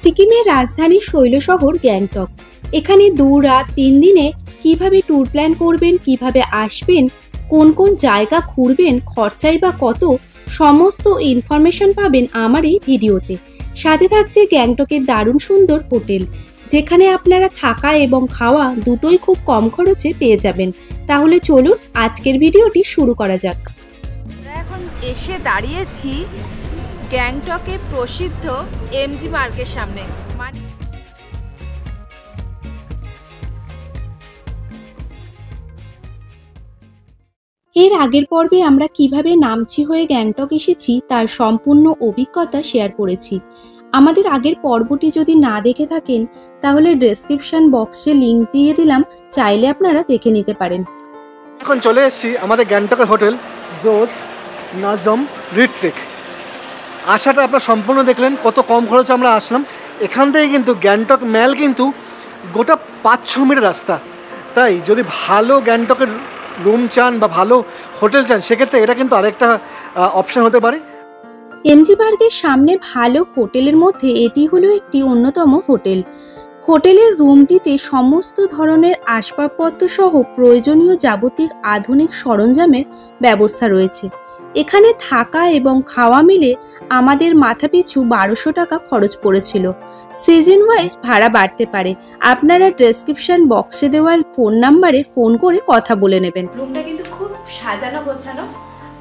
সিকিমের রাজধানী শৈলশহর গ্যাংটক। এখানে 2 রাত 3 দিনে কিভাবে ট্যুর প্ল্যান করবেন, কিভাবে আসবেন, কোন কোন জায়গা ঘুরবেন, খরচাই বা কত, সমস্ত ইনফরমেশন পাবেন আমার এই ভিডিওতে। সাথে থাকছে গ্যাংটকের দারুণ সুন্দর হোটেল, যেখানে আপনারা থাকা এবং খাওয়া দুটোই খুব কম খরচে পেয়ে যাবেন। তাহলে চলুন আজকের ভিডিওটি শুরু করা যাক। আমরা এখন এসে দাঁড়িয়েছি গ্যাংটকের প্রসিদ্ধ এমজি মার্কের সামনে। এর আগের পর্বে আমরা কিভাবে নামচি হয়ে গ্যাংটক এসেছি তার সম্পূর্ণ অভিজ্ঞতা শেয়ার করেছি। আমাদের আগের পর্বটি যদি না দেখে থাকেন তাহলে ডেসক্রিপশন বক্সে লিংক দিয়ে দিলাম, চাইলে আপনারা দেখে নিতে পারেন। এখন চলে এসেছি আমাদের গ্যাংটকের হোটেল ব্রোস নাজম রিট্রিক। আসাটা আপনারা সম্পূর্ণ দেখলেন, কত কম খরচে আমরা আসলাম। এখান থেকে কিন্তু গ্যাংটক ম্যাল কিন্তু গোটা 5-6 মিনিট রাস্তা। তাই যদি ভালো গ্যাংটকের রুম চান বা ভালো হোটেল চান, সেক্ষেত্রে এটা কিন্তু আরেকটা অপশন হতে পারে। এমজি পার্কের সামনে ভালো হোটেলের মধ্যে এটি হলো একটি অন্যতম হোটেল। হোটেলের রুমটিতে সমস্ত ধরনের আসবাবপত্র সহ প্রয়োজনীয় যাবতীয় আধুনিক সরঞ্জামের ব্যবস্থা রয়েছে। এখানে থাকা এবং খাওয়া মিলে আমাদের মাথাপিছু 1200 টাকা খরচ পড়েছিল। সিজন ওয়াইজ ভাড়া বাড়তে পারে, আপনারা ডেসক্রিপশন বক্সে দেওয়া ফোন নাম্বারে ফোন করে কথা বলে নেবেন। রুমটা কিন্তু খুব সাজানো গোছানো,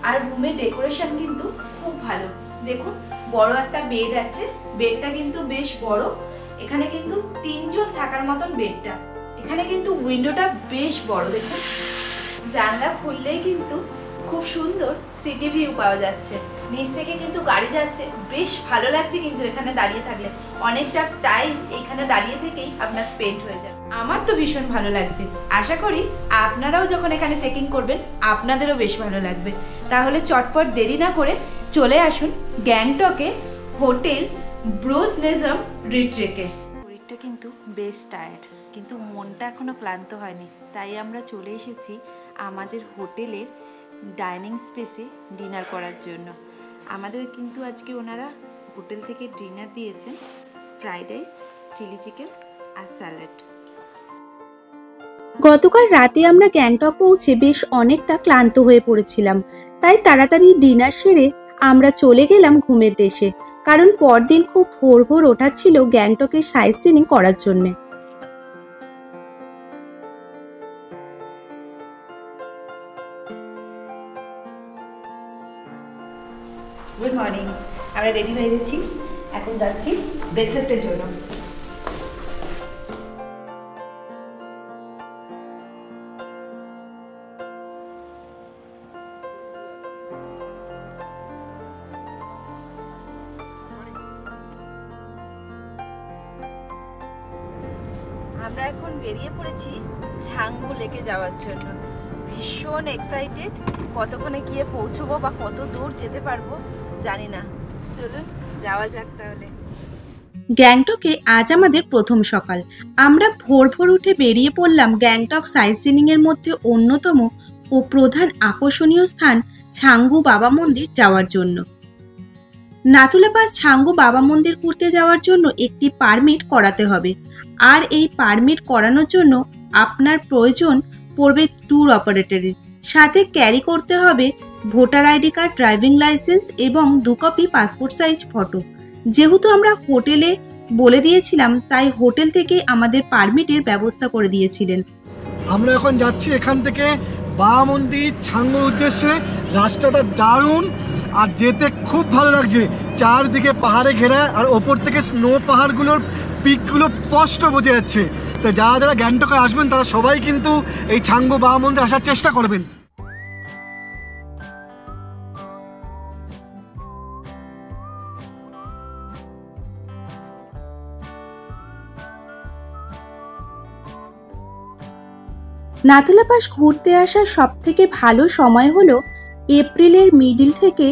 আর রুমের ডেকোরেশন কিন্তু খুব ভালো। দেখুন, বড় একটা বেড আছে, বেডটা কিন্তু বেশ বড়। এখানে কিন্তু 3 জন থাকার মতন বেডটা। এখানে কিন্তু উইন্ডোটা বেশ বড়, দেখুন জানলা খুললেই কিন্তু খুব সুন্দর সিটি ভিউ পাওয়া যাচ্ছে। নিচ থেকে কিন্তু গাড়ি যাচ্ছে, বেশ ভালো লাগছে কিন্তু এখানে দাঁড়িয়ে থাকলে। অনেকটা টাইম এখানে দাঁড়িয়ে থেকেই আপনার স্পেন্ড হয়ে যাবে। আমার তো ভীষণ ভালো লাগছে, আশা করি আপনারাও যখন এখানে চেকিং করবেন আপনাদেরও বেশ ভালো লাগবে। তাহলে চটপট দেরি না করে চলে আসুন গ্যাংটকে হোটেল ব্রোস নাজম রিট্রিকে। শরীরটা কিন্তু বেশ টায়ার্ড, কিন্তু মনটা এখনো ক্লান্ত হয়নি। তাই আমরা চলে এসেছি আমাদের হোটেলের ডাইনিং স্পেসে ডিনার করার জন্য। আমাদের কিন্তু আজকে ওনারা হোটেল থেকে ডিনার দিয়েছেন, ফ্রাইড রাইস, চিলি চিকেন আর স্যালাড। গতকাল রাতে আমরা গ্যাংটক পৌঁছে বেশ অনেকটা ক্লান্ত হয়ে পড়েছিলাম, তাই তাড়াতাড়ি ডিনার সেরে আমরা চলে গেলাম ঘুমের দেশে, কারণ পরদিন খুব ভোর ভোর ওঠা ছিল গ্যাংটকের সাইট সিইং করার জন্য। গুড মর্নিং, আমরা রেডি হয়ে গেছি, এখন যাচ্ছি ব্রেকফাস্টের জন্য। আমরা এখন বেরিয়ে পড়েছি ঝাঙ্গু লেকে যাওয়ার জন্য। ভীষণ এক্সাইটেড, কতক্ষণে গিয়ে পৌঁছবো বা কত দূর যেতে পারবো জানি না। চলুন যাওয়া যাক তাহলে। গ্যাংটকে আজ আমাদের প্রথম সকাল। আমরা ভোর ভোর উঠে বেরিয়ে পড়লাম গ্যাংটক সাইট সিইং এর মধ্যে অন্যতম ও প্রধান আকর্ষণীয় স্থান ছাঙ্গু বাবা মন্দির যাওয়ার জন্য। নাথুলা পাস ছাঙ্গু বাবা মন্দির ঘুরতে যাওয়ার জন্য একটি পারমিট করাতে হবে, আর এই পারমিট করানোর জন্য আপনার প্রয়োজন পড়বে ট্যুর অপারেটরের। সাথে ক্যারি করতে হবে voter ID card, driving licence এবং 2 কপি পাসপোর্ট সাইজ ফটো। যেহেতু আমরা হোটেলে বলে দিয়েছিলাম, তাই হোটেল থেকে আমাদের পারমিটের ব্যবস্থা করে দিয়েছিলেন। আমরা এখন যাচ্ছি এখান থেকে বাবা মন্দির ছাঙ্গুর উদ্দেশ্যে। রাস্তাটা দারুণ আর যেতে খুব ভালো লাগছে, চারদিকে পাহাড়ে ঘেরা, আর ওপর থেকে স্নো পাহাড়গুলোর পিকগুলো স্পষ্ট বোঝা যাচ্ছে। তো যারা যারা গ্যাংটকে আসবেন তারা সবাই কিন্তু এই ছাঙ্গু বাবা মন্দির আসার চেষ্টা করবেন। নাথুলা পাস ঘুরতে আসার সব থেকে ভালো সময় হলো এপ্রিলের মিডিল থেকে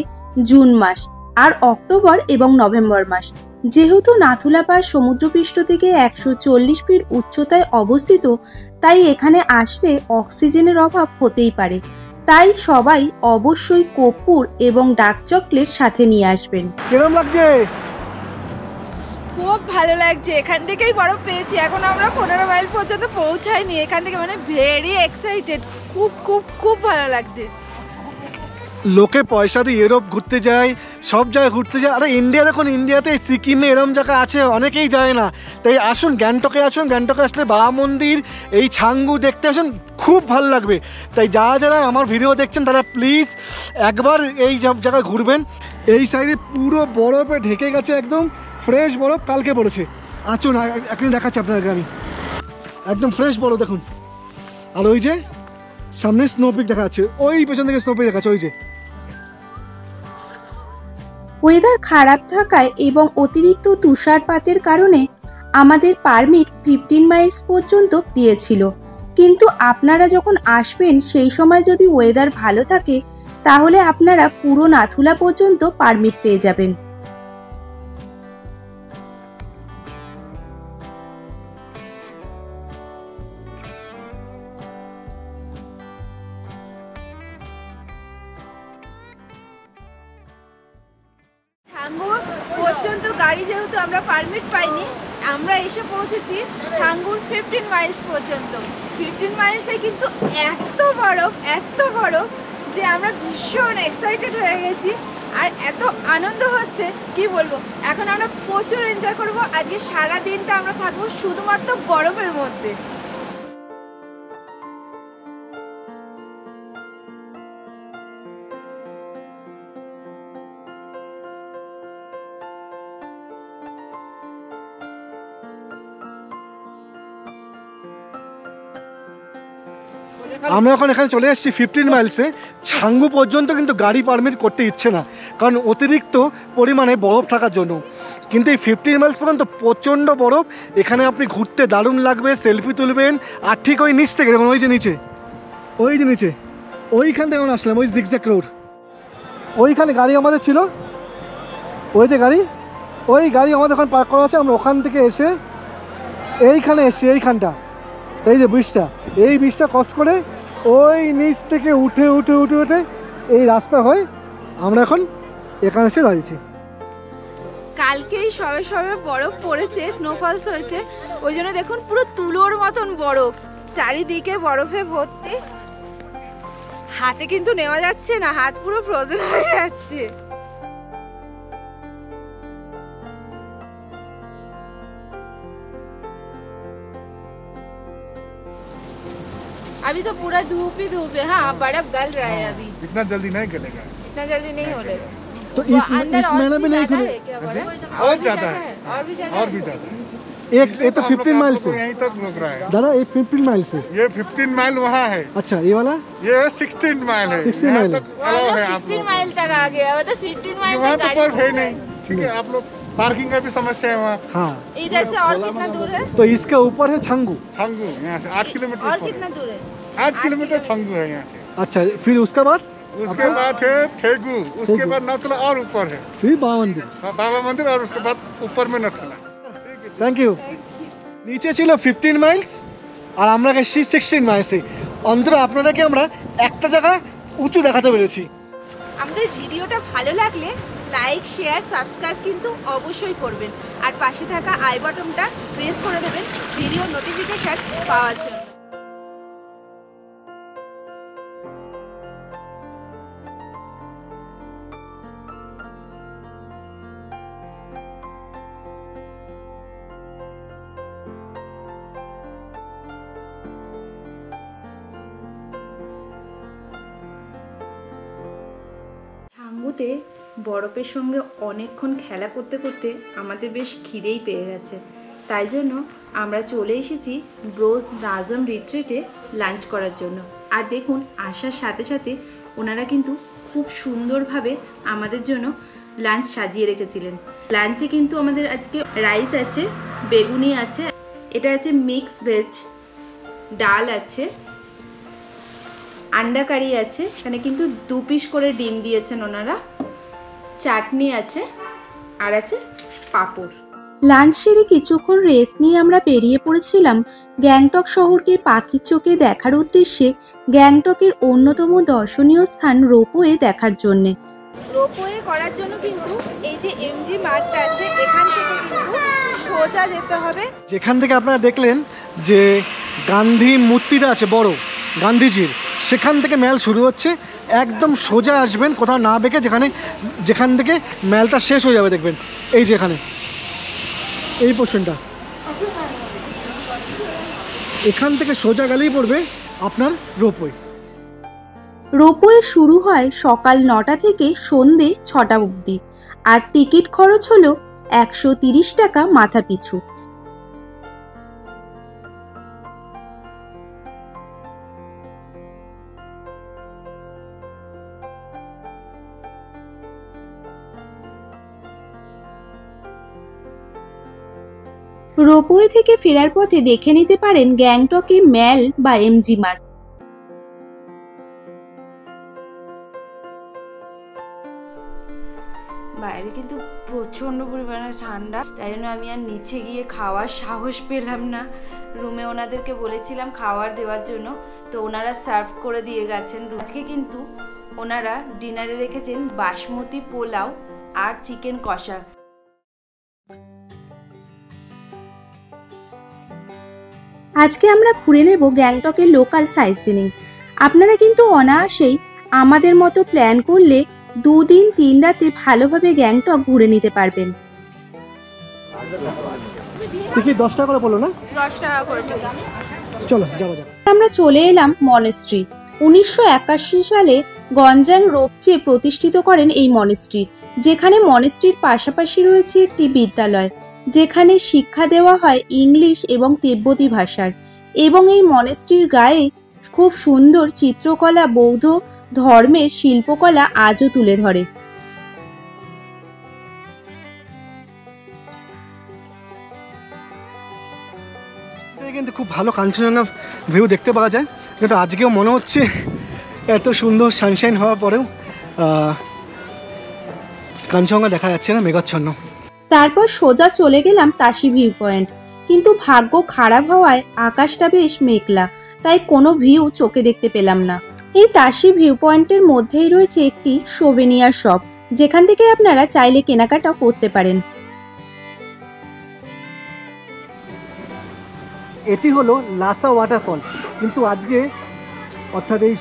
জুন মাস আর অক্টোবর এবং নভেম্বর মাস। যেহেতু নাথুলা পাস সমুদ্রপৃষ্ঠ থেকে 140 ফিট উচ্চতায় অবস্থিত, তাই এখানে আসলে অক্সিজেনের অভাব হতেই পারে। তাই সবাই অবশ্যই কর্পূর এবং ডার্ক চকলেট সাথে নিয়ে আসবেন। কেমন লাগছে? খুব ভালো লাগছে, এখান থেকেই বরফ পেয়েছি। এখন আমরা 15 মাইল পর্যন্ত পৌঁছাইনি, এখান থেকে মানে ভেরি এক্সাইটেড, খুব খুব খুব ভালো লাগছে। লোকে পয়সা দিয়ে ইউরোপ ঘুরতে যায়, সব জায়গায় ঘুরতে যায়। আরে ইন্ডিয়া দেখুন, ইন্ডিয়াতে সিকিমে এরম জায়গা আছে, অনেকেই যায় না। তাই আসুন গ্যাংটকে, আসুন গ্যাংটকে আসলে বাবা মন্দির, এই ছাঙ্গু দেখতে আসুন, খুব ভালো লাগবে। তাই যারা যারা আমার ভিডিও দেখছেন তারা প্লিজ একবার এই জায়গায় ঘুরবেন। এই সাইডে পুরো বরফে ঢেকে গেছে, একদম ফ্রেশ বরফ, কালকে পড়েছে। আসুন এখনই দেখাচ্ছি আপনাকে আমি, একদম ফ্রেশ বরফ দেখুন। আর ওই যে সামনে স্নোপিক দেখা যাচ্ছে, ওই পেছন থেকে স্নোপিক দেখা যাচ্ছে, ওই যে। ওয়েদার খারাপ থাকায় এবং অতিরিক্ত তুষারপাতের কারণে আমাদের পারমিট 15 মাইলস পর্যন্ত দিয়েছিল, কিন্তু আপনারা যখন আসবেন সেই সময় যদি ওয়েদার ভালো থাকে তাহলে আপনারা পুরো নাথুলা পর্যন্ত পারমিট পেয়ে যাবেন। ছাঙ্গু পর্যন্ত গাড়ি যেহেতু আমরা পারমিট পাইনি, আমরা এসে পৌঁছেছি ছাঙ্গুর 15 মাইলস পর্যন্ত। 15 মাইলসে কিন্তু এত বরফ যে আমরা ভীষণ এক্সাইটেড হয়ে গেছি, আর এত আনন্দ হচ্ছে কি বলবো। এখন আমরা প্রচুর এনজয় করব, আজকে সারা দিনটা আমরা থাকবো শুধুমাত্র বরফের মধ্যে। আমরা এখন এখানে চলে এসেছি 15 মাইলসে। ছাঙ্গু পর্যন্ত কিন্তু গাড়ি পারমিট করতে ইচ্ছে না, কারণ অতিরিক্ত পরিমাণে বরফ থাকার জন্য। কিন্তু এই 15 মাইলস পর্যন্ত প্রচণ্ড বরফ, এখানে আপনি ঘুরতে দারুণ লাগবে, সেলফি তুলবেন। আর ঠিক ওই নিচ থেকে দেখুন, ওই যে নিচে, ওইখান থেকে আমরা আসলাম, ওই জিগজ্যাগ রোড, ওইখানে গাড়ি আমাদের ছিল, ওই যে গাড়ি, ওই গাড়ি আমাদের ওখানে পার্ক করা আছে। আমরা ওখান থেকে এসে এইখানে এসছি, এইখানটা, এই যে ব্রিজটা, এই ব্রিজটা ক্রস করে ওই নিচ থেকে উঠে এই রাস্তা হয় আমরা এখন এখানে এসে দাঁড়িয়েছি। কালকেই সবে বরফ পড়েছে, স্নোফলস হয়েছে, ওই জন্য দেখুন পুরো তুলোর মতন বরফ, চারিদিকে বরফে ভর্তি। হাতে কিন্তু নেওয়া যাচ্ছে না, হাত পুরো ফ্রোজেন হয়ে যাচ্ছে। अभी तो पूरा धूप ही धूप है। हाँ, बर्फ गल रहा है अभी। इतना जल्दी नहीं गलेगा, इतना जल्दी नहीं होगा। तो इस महीने में नहीं खुले, और ज्यादा है, और भी ज्यादा है। एक ये तो 15 माइल से यहीं तक रोक रहा है दादा, ये 15 माइल से। ये 15 माइल वहाँ है। अच्छा, ये वाला ये 16 माइल है। 16 माइल है। अलाउ है आप 16 माइल तक आ गया, मतलब 15 माइल वहाँ तक तो गाड़ी बर्फ है नहीं, ठीक है। आप लोग पार्किंग का भी समस्या है वहाँ। हाँ, इधर से और कितना दूर है? तो इसके ऊपर है छंगू। छंगू यहाँ से 8 किलोमीटर और ऊपर कितना दूर है? है। 8 किलोमीटर छंगू है यहाँ से। अच्छा, फिर उसके बाद है थेगू, उसके थेगू। बाद नथुला और ऊपर है फिर बाबा मंदिर। बाबा मंदिर, और उसके बाद ऊपर में नथुला। Thank you. নিচে ছিল 15 মাইলস আর আমরা গেছি 16 মাইলসে। অন্তত আপনাদেরকে আমরা একটা জায়গা উঁচু দেখাতে পেরেছি। আমাদের ভিডিওটা ভালো লাগলে লাইক, শেয়ার, সাবস্ক্রাইব কিন্তু অবশ্যই করবেন, আর পাশে থাকা আই বাটনটা প্রেস করে দেবেন ভিডিও নোটিফিকেশন পাওয়ার জন্য। ছাঙ্গুতে বরফের সঙ্গে অনেকক্ষণ খেলা করতে করতে আমাদের বেশ খিদেই পেয়ে গেছে, তাই জন্য আমরা চলে এসেছি ব্রোজ নাজম রিট্রিটে লাঞ্চ করার জন্য। আর দেখুন, আসার সাথে সাথে ওনারা কিন্তু খুব সুন্দরভাবে আমাদের জন্য লাঞ্চ সাজিয়ে রেখেছিলেন। লাঞ্চে কিন্তু আমাদের আজকে রাইস আছে, বেগুনি আছে, এটা আছে মিক্স ভেজ, ডাল আছে, আন্ডা কারি আছে, এখানে কিন্তু 2 পিস করে ডিম দিয়েছেন ওনারা, চাটনি আছে, আর আছে পাঁপড়। লাঞ্চ সেরে কিছুক্ষণ রেস্ট নিয়ে আমরা বেরিয়ে পড়েছিলাম গ্যাংটক শহরকে পাখির চোখে দেখার উদ্দেশ্যে গ্যাংটকের অন্যতম দর্শনীয় স্থান রোপওয়ে দেখার জন্যে। রোপওয়ে করার জন্য কিন্তু এই যে এমজি মার্টটা আছে এখান থেকে কিন্তু সোজা যেতে হবে। যেখান থেকে আপনারা দেখলেন যে গান্ধী মূর্তিটা আছে বড় গান্ধীজির, সেখান থেকে মেল শুরু হচ্ছে। একদম সোজা আসবেন, কোথাও না বেঁকে, যেখান থেকে মেলটা শেষ হয়ে যাবে দেখবেন এই যেখানে এই পোর্শনটা, এখান থেকে সোজা গেলেই পড়বে আপনার রোপওয়ে। রোপওয়ে শুরু হয় সকাল 9টা থেকে সন্ধে 6টা অবধি, আর টিকিট খরচ হলো 130 টাকা মাথা পিছু। রোপওয়ে থেকে ফেরার পথে দেখে নিতে পারেন গ্যাংটকে ম্যাল বা এমজি মার্ট। বাইরে কিন্তু প্রচণ্ড পরিমাণে ঠান্ডা, তাই জন্য আমি আর নিচে গিয়ে খাওয়ার সাহস পেলাম না। রুমে ওনাদেরকে বলেছিলাম খাবার দেওয়ার জন্য, তো ওনারা সার্ভ করে দিয়ে গেছেন। আজকে কিন্তু ওনারা ডিনারে রেখেছেন বাসমতি পোলাও আর চিকেন কষা। আজকে আমরা ঘুরে নেব গ্যাংটকের লোকাল সাইট সিনিং। আপনারা কিন্তু অনায়াসেই আমাদের মতো প্ল্যান করলে 2 দিন 3 রাতে ভালোভাবে গ্যাংটক ঘুরে নিতে পারবেন। টিকিট 10 টাকা করে পড়লো না? 10 টাকা করে টিকিট। চলো যাওয়া যাক। আমরা চলে এলাম মনেস্ট্রি। 1981 সালে গঞ্জাং রোপচে প্রতিষ্ঠিত করেন এই মনেস্ট্রি, যেখানে মনেস্ট্রির পাশাপাশি রয়েছে একটি বিদ্যালয় যেখানে শিক্ষা দেওয়া হয় ইংলিশ এবং তিব্বতী ভাষার। এবং এই মনেস্ট্রির গায়ে খুব সুন্দর চিত্রকলা, বৌদ্ধ ধর্মের শিল্পকলা আজও তুলে ধরে। কিন্তু খুব ভালো কাঞ্চনজঙ্ঘা ভিউ দেখতে পাওয়া যায়, কিন্তু আজকেও মনে হচ্ছে এত সুন্দর সানশাইন হওয়ার পরেও কাঞ্চনজঙ্ঘা দেখা যাচ্ছে না, মেঘাচ্ছন্ন। তারপর সোজা চলে গেলাম তাসি ভিউ পয়েন্ট, কিন্তু ভাগ্য খারাপ হওয়ায় আকাশটা বেশ মেঘলা, তাই কোনো ভিউ চোখে দেখতে পেলাম না। এই তাসি ভিউ পয়েন্টের মধ্যেই রয়েছে একটি সোভেনিয়ার শপ, যেখান থেকে আপনারা চাইলে কেনাকাটা করতে পারেন। এটি হলো লাসা ওয়াটারফল, কিন্তু আজকে অর্থাৎ এই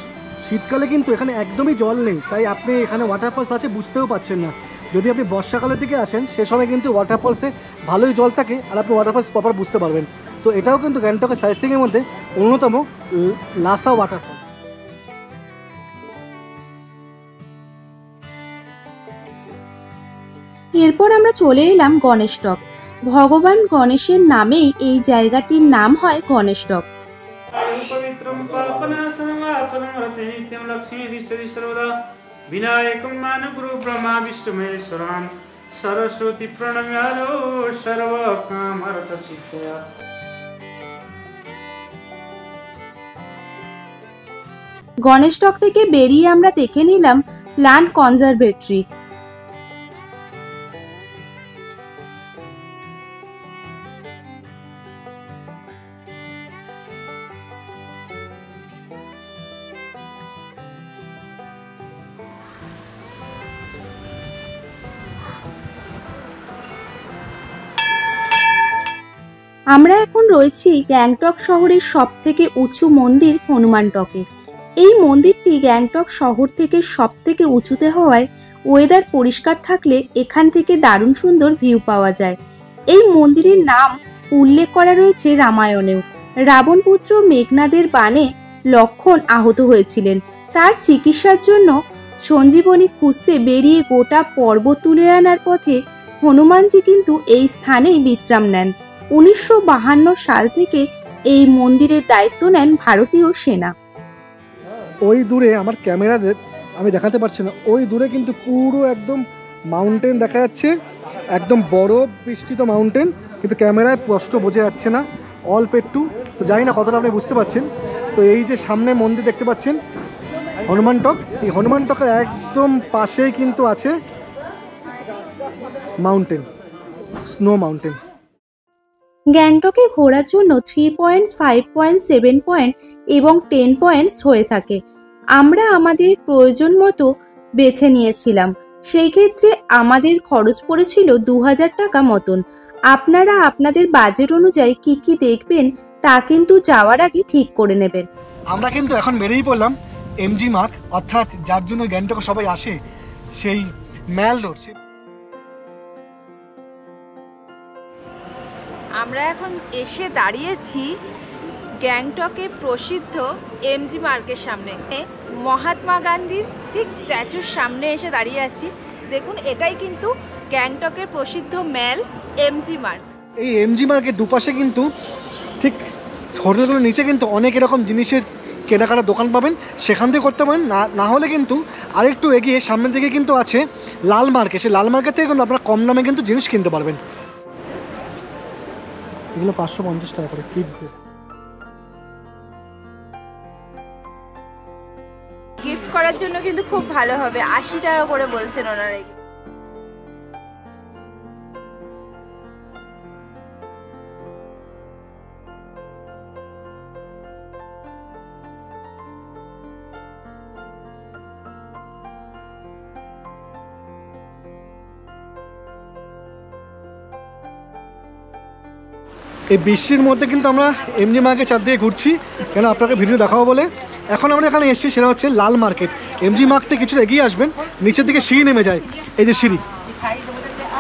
শীতকালে কিন্তু এখানে একদমই জল নেই, তাই আপনি এখানে ওয়াটারফলস আছে বুঝতেও পারছেন না। যদি আপনি বর্ষাকালের দিকে আসেন সে সময় কিন্তু ওয়াটারফলসে ভালোই জল থাকে আর আপনি ওয়াটারফলস প্রপার বুঝতে পারবেন। তো এটাও কিন্তু গ্যাংটকের সাইটসিইংয়ের মধ্যে অন্যতম লাসা ওয়াটারফল। এরপর আমরা চলে এলাম গণেশটক। ভগবান গণেশের নামেই এই জায়গাটির নাম হয় গণেশটক। विनायकं मानगुरु ब्रह्मा विष्णु महेश्वरान् सरस्वती प्रणम्यालो सर्वकामरत सिद्धया। গণেশটক থেকে বেরিয়ে আমরা দেখে নিলাম প্লান্ট কনজারভেটরি। আমরা এখন রয়েছি গ্যাংটক শহরের সবথেকে উঁচু মন্দির হনুমানটকে। এই মন্দিরটি গ্যাংটক শহর থেকে সবথেকে উঁচুতে হওয়ায় ওয়েদার পরিষ্কার থাকলে এখান থেকে দারুণ সুন্দর ভিউ পাওয়া যায়। এই মন্দিরের নাম উল্লেখ করা রয়েছে রামায়ণেও। রাবণপুত্র মেঘনাদের বাণে লক্ষ্মণ আহত হয়েছিলেন, তার চিকিৎসার জন্য সঞ্জীবনী খুঁজতে বেরিয়ে গোটা পর্বত তুলে আনার পথে হনুমানজি কিন্তু এই স্থানেই বিশ্রাম নেন। 1952 সাল থেকে এই মন্দিরের দায়িত্ব নেন ভারতীয় সেনা। ওই দূরে আমার ক্যামেরা আমি দেখাতে পারছি না, ওই দূরে কিন্তু পুরো একদম মাউন্টেন দেখা যাচ্ছে, একদম বরফ বৃষ্টিত মাউন্টেন, কিন্তু ক্যামেরায় স্পষ্ট বোঝা যাচ্ছে না, অল্প একটু। তো জানি না কতটা আপনি বুঝতে পারছেন। তো এই যে সামনে মন্দির দেখতে পাচ্ছেন হনুমানটক, এই হনুমানটকের একদম পাশেই কিন্তু আছে মাউন্টেন, স্নো মাউন্টেন। গ্যাংটকে ঘোরার জন্য 3 পয়েন্ট, 5 পয়েন্ট, 7 পয়েন্ট এবং 10 পয়েন্টস হয়ে থাকে। আমরা আমাদের প্রয়োজন মতো বেছে নিয়েছিলাম। সেই ক্ষেত্রে আমাদের খরচ পড়েছিল 2000 টাকা মতন। আপনারা আপনাদের বাজেট অনুযায়ী কি কি দেখবেন তা কিন্তু যাওয়ার আগে ঠিক করে নেবেন। আমরা কিন্তু এখন বেরিয়ে পড়লাম এমজি মার্গ, অর্থাৎ যার জন্য গ্যাংটকে সবাই আসে, সেই ম্যাল রোড। আমরা এখন এসে দাঁড়িয়েছি গ্যাংটকের প্রসিদ্ধ এমজি মার্গের সামনে। মহাত্মা গান্ধীর ঠিক স্ট্যাচুর সামনে এসে দাঁড়িয়ে আছি। দেখুন, এটাই কিন্তু গ্যাংটকের প্রসিদ্ধ ম্যাল এমজি মার্গ। এই এমজি মার্গের দুপাশে কিন্তু ঠিক হোটেলগুলোর নিচে কিন্তু অনেক এরকম জিনিসের কেনাকাটা দোকান পাবেন, সেখান থেকে করতে পারেন। না হলে কিন্তু আরেকটু এগিয়ে সামনের দিকে কিন্তু আছে লাল মার্কেট। সেই লাল মার্কেট থেকে কিন্তু আপনারা কম দামে কিন্তু জিনিস কিনতে পারবেন। এগুলো 550 টাকা করে কিডসের। গিফট করার জন্য কিন্তু খুব ভালো হবে। 80 টাকা করে বলছেন ওনারা। এই বৃষ্টির মধ্যে কিন্তু আমরা এমজি মার্কেট চার দিকে ঘুরছি, কেন আপনাকে ভিডিও দেখাবো বলে। এখন আমরা এখানে এসেছি, সেটা হচ্ছে লাল মার্কেট। এমজি মার্কেট থেকে কিছুটা এগিয়ে আসবেন, নিচের দিকে সিঁড়ি নেমে যায়, এই যে সিঁড়ি,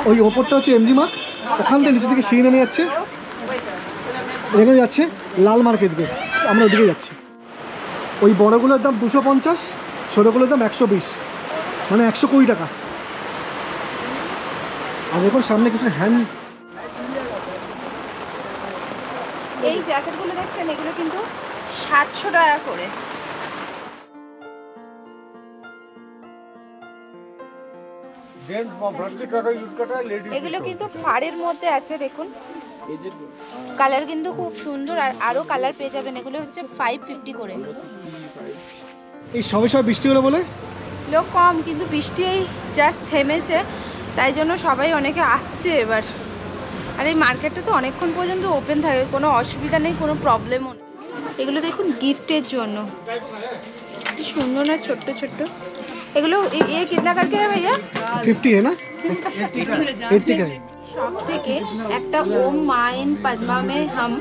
ওই ওপরটা হচ্ছে এমজি মার্ক। ওখান থেকে নিচের দিকে সিঁড়ি নেমে যাচ্ছে, এখানে যাচ্ছে লাল মার্কেট দিকে। আমরা ওদিকে যাচ্ছি। ওই বড়গুলোর দাম 250, ছোটোগুলোর দাম 120, মানে 120 টাকা। আর দেখুন সামনে কিছু হ্যান্ড, এই জ্যাকেটগুলো দেখছেন, এগুলো কিন্তু 700 টাকা করে। এগুলো কিন্তু ফাড়ের মধ্যে আছে, দেখুন কালার কিন্তু খুব সুন্দর, আর আরো কালার পেয়ে যাবেন। এগুলো হচ্ছে 550 করে। এই সবে সবে বৃষ্টি হলো বলে লোক কম, কিন্তু বৃষ্টি এই জাস্ট থেমেছে, তাই জন্য সবাই অনেকে আসছে এবার। আর এই মার্কেটটা তো অনেকক্ষণ পর্যন্ত ওপেন থাকে, কোনো অসুবিধা নেই, কোনো প্রবলেমও নেই। এগুলো দেখুন গিফটের জন্য সুন্দর না, ছোট্ট ছোট্ট। এগুলো ये कितना करके है भैया? 50 है ना, 80 का है। শপ থেকে একটা ওম মাইন পদ্মা মে হাম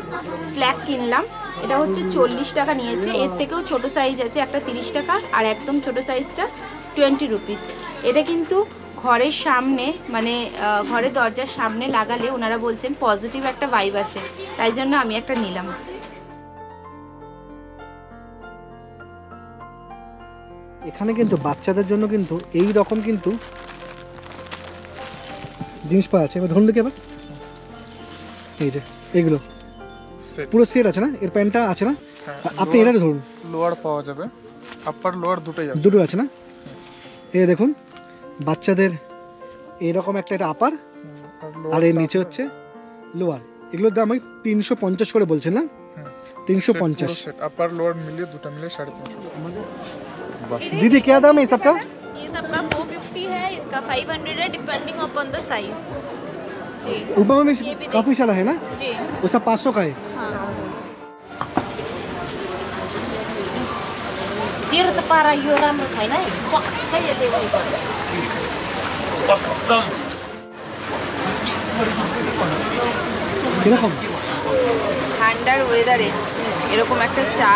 ফ্ল্যাগ কিনলাম। এটা হচ্ছে 40 টাকা নিয়েছে। এর থেকেও ছোট সাইজ আছে, একটা 30 টাকা, আর একদম ছোট সাইজটা 20 রুপিস। এটা কিন্তু ঘরের সামনে, মানে ঘরের দরজার সামনে লাগালে ওনারা বলছেন পজিটিভ একটা ভাইব আসে, তাই জন্য আমি একটা নিলাম। এখানে কিন্তু বাচ্চাদের জন্য কিন্তু এই রকম কিন্তু জিনিস পাওয়া আছে। এবার ধরুন দেখি, এবার এই যে এগুলো পুরো সেট আছে না, এর প্যান্টটা আছে না, আপনি এটা ধরুন। লোয়ার পাওয়া যাবে, আপার লোয়ার দুটো আছে না। এই দেখুন বাচ্চাদের এরকম একটা, এটা আপার আর এর নিচে হচ্ছে লোয়ার। এগুলোর দাম ওই 350 করে বলছেন না, 350 আপার লোয়ার মিলিয়ে দুটো মিলিয়ে 350। दीदी क्या दाम है सबका? ये सबका 450 है, इसका 500 है, डिपेंडिंग अपॉन द साइज। जी ऊपर में काफी सारा है ना, जी वो सब 500 का है। तीर्थ पारा यो राम्रो छैन है, पक्कै यसले उयो गर्छ। কিরকম ঠান্ডার ওয়েদারে এরকম একটা চা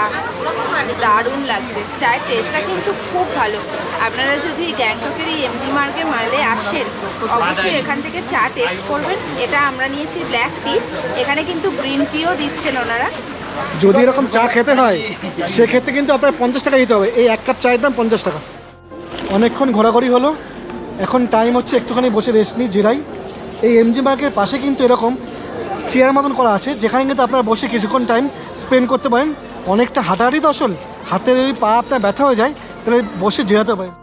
দারুণ লাগছে। চায়ের টেস্টটা কিন্তু খুব ভালো। আপনারা যদি গ্যাংটকের এই এমজি মার্কেট মারলে আসেন, অবশ্যই এখান থেকে চা টেস্ট করবেন। এটা আমরা নিয়েছি ব্ল্যাক টি, এখানে কিন্তু গ্রিন টিও দিচ্ছেন ওনারা। যদি এরকম চা খেতে হয় সেক্ষেত্রে কিন্তু আপনার 50 টাকা দিতে হবে। এই এক কাপ চায়ের দাম 50 টাকা। অনেকক্ষণ ঘোরাঘুরি হলো, এখন টাইম হচ্ছে একটুখানি বসে রেস্ট নিই, জিরাই। এই এমজি মার্কেটের পাশে কিন্তু এরকম চেয়ার মতন করা আছে, যেখানে কিন্তু আপনারা বসে কিছুক্ষণ টাইম স্পেন্ড করতে পারেন। অনেকটা হাঁটাহাঁটি তো আসল, হাতের ওই পা আপনার ব্যথা হয়ে যায়, তাহলে বসে জিরাতে পারেন।